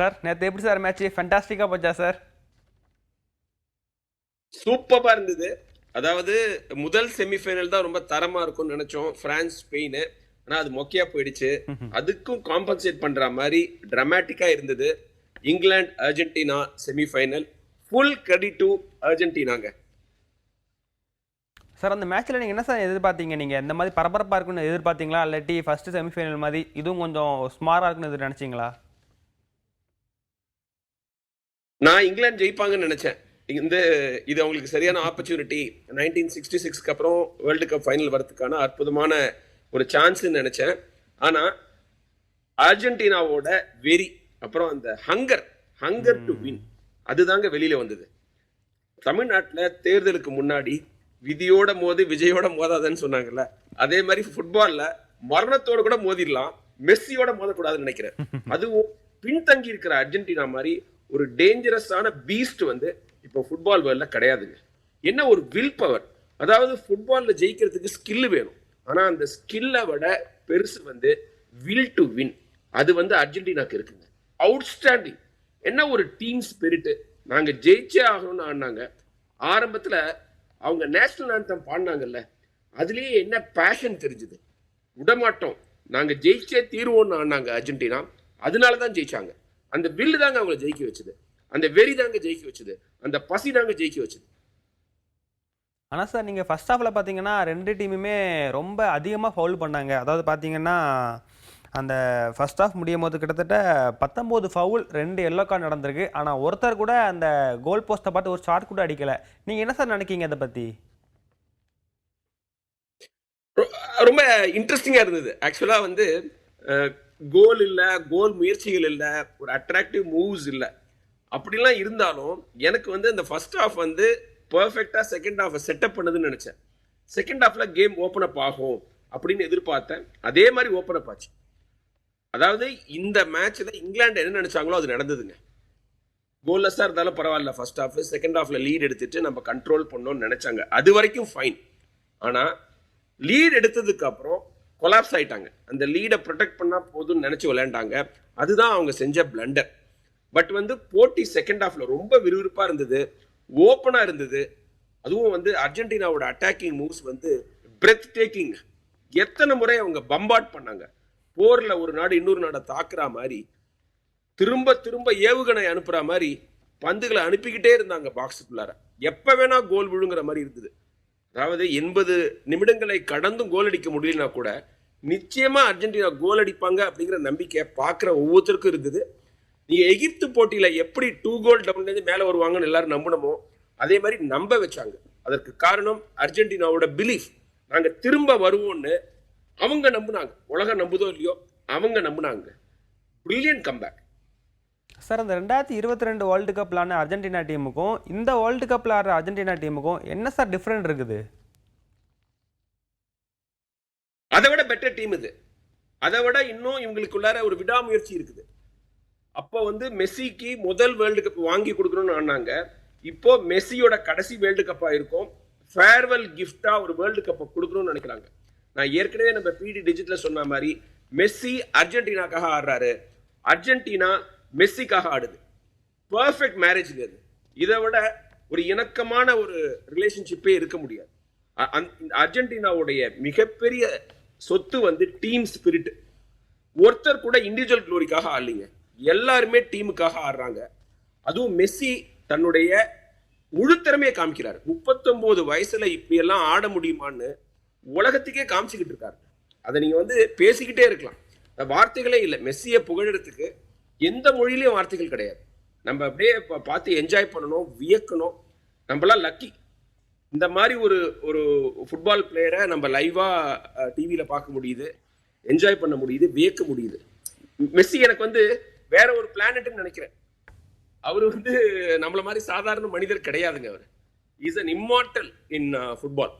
Sir நேற்று எப்படி sir match ஃபேண்டாஸ்டிக்காக போச்சா சார்? சூப்பராக இருந்தது. அதாவது முதல் செமிஃபைனல் தான் ரொம்ப தரமாக இருக்கும்னு நினச்சோம், ஃப்ரான்ஸ் ஸ்பெயின். ஆனால் அது மொக்கையாக போயிடுச்சு. அதுக்கும் காம்பன்சேட் பண்ணுற மாதிரி ட்ராமேட்டிக்காக இருந்தது. England Argentina semifinal, full credit to அர்ஜென்டினாங்க. சார் அந்த மேட்ச்சில் நீங்கள் என்ன சார் எதிர்பார்த்தீங்க? நீங்கள் இந்த மாதிரி பரபரப்பாக இருக்குன்னு எதிர்பார்த்தீங்களா, இல்லாட்டி ஃபஸ்ட்டு செமிஃபைனல் மாதிரி இதுவும் கொஞ்சம் ஸ்மாராக இருக்குன்னு நினச்சிங்களா? நான் இங்கிலாந்து ஜெயிப்பாங்கன்னு நினச்சேன். இது அவங்களுக்கு சரியான ஆப்பர்ச்சுனிட்டி. 1966க்கு அப்புறம் வேர்ல்டு கப் ஃபைனல் வரதுக்கான அற்புதமான ஒரு சான்ஸ்ன்னு நினச்சேன். ஆனால் அர்ஜென்டினாவோட வெறி, அப்புறம் அந்த ஹங்கர் டு வின், அதுதாங்க வெளியில் வந்தது. தமிழ்நாட்டில் தேர்தலுக்கு முன்னாடி விதியோட மோதி விஜயோட மோதாதன்னு சொன்னாங்கல்ல, அதே மாதிரி ஃபுட்பாலில் மரணத்தோடு கூட மோதிடலாம், மெஸ்ஸியோட மோதக்கூடாதுன்னு நினைக்கிறேன். அதுவும் பின்தங்கி இருக்கிற அர்ஜென்டினா மாதிரி ஒரு டேஞ்சரஸான பீஸ்ட் இப்போ ஃபுட்பால் வேர்ல்ட்ல கிடையாதுங்க. என்ன ஒரு வில் பவர்! அதாவது ஃபுட்பால்ல ஜெயிக்கிறதுக்கு ஸ்கில் வேணும், ஆனா அந்த ஸ்கில்லை விட பெருசு வில் டு வின். அது அர்ஜென்டினாக்கு இருக்குங்க. அவுட்ஸ்டாண்டிங். என்ன ஒரு டீம் ஸ்பிரிட்! நாங்க ஜெயிச்சே ஆகணும்னு ஆடினாங்க. ஆரம்பத்துல அவங்க நேஷனல் ஆந்தம் பாடினாங்கல்ல, அதுலயே என்ன பேஷன் தெரிஞ்சுது. விடமாட்டோம், நாங்க ஜெயிச்சே தீர்வோம்னு ஆடினாங்க அர்ஜென்டினா. அதனாலதான் ஜெயிச்சாங்க. அந்த வில்லு தாங்க அவங்களை ஜெயிக்க வச்சது, அந்த வெறி தாங்க ஜெயிக்க வச்சது, அந்த பசி தாங்க ஜெயிக்க வச்சது. ஆனால் சார் நீங்கள் ஃபர்ஸ்ட் ஹாஃபில் பார்த்தீங்கன்னா ரெண்டு டீமுமே ரொம்ப அதிகமாக ஃபவுல் பண்ணாங்க. அதாவது பார்த்தீங்கன்னா அந்த ஃபர்ஸ்ட் ஹாஃப் முடியும் போது கிட்டத்தட்ட 19 ஃபவுல், 2 எல்லோ கார்டு நடந்திருக்கு. ஆனால் ஒருத்தர் கூட அந்த கோல் போஸ்ட்டை பார்த்து ஒரு ஷாட் கூட அடிக்கலை. நீங்கள் என்ன சார் நினைக்கிங்க அதை பற்றி? ரொம்ப இன்ட்ரெஸ்டிங்காக இருந்தது. ஆக்சுவலாக கோல் இல்லை, கோல் முயற்சிகள் இல்லை, ஒரு அட்ராக்டிவ் மூவ்ஸ் இல்லை. அப்படிலாம் இருந்தாலும் எனக்கு அந்த ஃபர்ஸ்ட் ஹாஃப் பர்ஃபெக்டாக செகண்ட் ஹாஃபை செட்டப் பண்ணுதுன்னு நினச்சேன். செகண்ட் ஹாஃபில் கேம் ஓப்பன் அப் ஆகும் அப்படின்னு எதிர்பார்த்தேன். அதே மாதிரி ஓப்பன் அப் ஆச்சு. அதாவது இந்த மேட்ச்சில் இங்கிலாந்து என்ன நினச்சாங்களோ அது நடந்ததுங்க. கோல்லெஸ்ஸாக இருந்தாலும் பரவாயில்ல, ஃபர்ஸ்ட் ஹாஃப் செகண்ட் ஹாஃபில் லீட் எடுத்துட்டு நம்ம கண்ட்ரோல் பண்ணோம்னு நினச்சாங்க. அது வரைக்கும் ஃபைன். ஆனால் லீட் எடுத்ததுக்கு அப்புறம் கொலாப்ஸ் ஆயிட்டாங்க. அந்த லீடை ப்ரொடெக்ட் பண்ணால் போதும்னு நினச்சி விளையாண்டாங்க. அதுதான் அவங்க செஞ்ச பிளண்டர். பட் போட்டி செகண்ட் ஹாஃப்ல ரொம்ப விறுவிறுப்பாக இருந்தது, ஓப்பனாக இருந்தது. அதுவும் அர்ஜென்டினாவோட அட்டாக்கிங் மூவ்ஸ் பிரெத் டேக்கிங். எத்தனை முறை அவங்க பம்பாட் பண்ணாங்க. போரில் ஒரு நாடு இன்னொரு நாடை தாக்குற மாதிரி, திரும்ப திரும்ப ஏவுகணை அனுப்புற மாதிரி பந்துகளை அனுப்பிக்கிட்டே இருந்தாங்க பாக்ஸுக்குள்ளார. எப்போ வேணா கோல் விழுங்குற மாதிரி இருந்தது. அதாவது 80 நிமிடங்களை கடந்தும் கோல் அடிக்க முடியலனா கூட நிச்சயமா அர்ஜென்டினா கோல் அடிப்பாங்க அப்படிங்கிற நம்பிக்கை பார்க்குற ஒவ்வொருத்தருக்கும் இருந்தது. நீங்க எகிப்து போட்டியில எப்படி 2 கோல் டவுன்லேருந்து மேலே வருவாங்கன்னு எல்லாரும் நம்பணுமோ அதே மாதிரி நம்ப வச்சாங்க. அதற்கு காரணம் அர்ஜென்டினாவோட பிலீஃப். நாங்க திரும்ப வருவோம்னு அவங்க நம்புனாங்க. உலகம் நம்புதோ இல்லையோ, அவங்க நம்புனாங்க. Brilliant comeback. சார் அந்த 2022 வேர்ல்டு கப்பில் ஆன அர்ஜென்டினா டீமுக்கும் இந்த வேர்ல்டு கப்பில் ஆடுற அர்ஜென்டினா டீமுக்கும் என்ன சார் டிஃப்ரெண்ட் இருக்குது? அதை விட பெட்டர் டீம் இது. அதை விட இன்னும் இவங்களுக்குள்ளார ஒரு விடாமுயற்சி இருக்குது. அப்போ மெஸ்ஸிக்கு முதல் வேர்ல்டு கப் வாங்கி கொடுக்கணும்னு ஆனாங்க. இப்போ மெஸ்ஸியோட கடைசி வேர்ல்டு கப்பா இருக்கும், ஃபேர்வெல் கிஃப்டா ஒரு வேர்ல்டு கப்பை கொடுக்கணும்னு நினைக்கிறாங்க. நான் ஏற்கனவே நம்ம பிடி டிஜிட்ல சொன்ன மாதிரி மெஸ்ஸி அர்ஜென்டினாக்காக ஆடுறாரு, அர்ஜென்டினா மெஸ்ஸிக்காக ஆடுது. பர்ஃபெக்ட் மேரேஜ் இது. இதை விட ஒரு இணக்கமான ஒரு ரிலேஷன்ஷிப்பே இருக்க முடியாது. அர்ஜென்டினாவுடைய மிகப்பெரிய சொத்து டீம் ஸ்பிரிட். ஒருத்தர் கூட இண்டிவிஜுவல் க்ளோரிக்காக ஆடலிங்க, எல்லாருமே டீமுக்காக ஆடுறாங்க. அதுவும் மெஸ்ஸி தன்னுடைய முழு திறமையை காமிக்கிறார். 39 வயசுல இப்படியெல்லாம் ஆட முடியுமான்னு உலகத்துக்கே காமிச்சுக்கிட்டு இருக்காரு. அதை நீங்க பேசிக்கிட்டே இருக்கலாம், வார்த்தைகளே இல்லை. மெஸ்ஸியை புகழறதுக்கு எந்த மொழியிலையும் வார்த்தைகள் கிடையாது. நம்ம அப்படியே பார்த்து என்ஜாய் பண்ணணும், வியக்கணும். நம்மளாம் லக்கி, இந்த மாதிரி ஒரு ஒரு ஃபுட்பால் பிளேயரை நம்ம லைவா டிவியில் பார்க்க முடியுது, என்ஜாய் பண்ண முடியுது, வியக்க முடியுது. மெஸ்ஸி எனக்கு வேற ஒரு பிளானட்னு நினைக்கிறேன். அவரு நம்மள மாதிரி சாதாரண மனிதர் கிடையாதுங்க. அவர் is an immortal in football.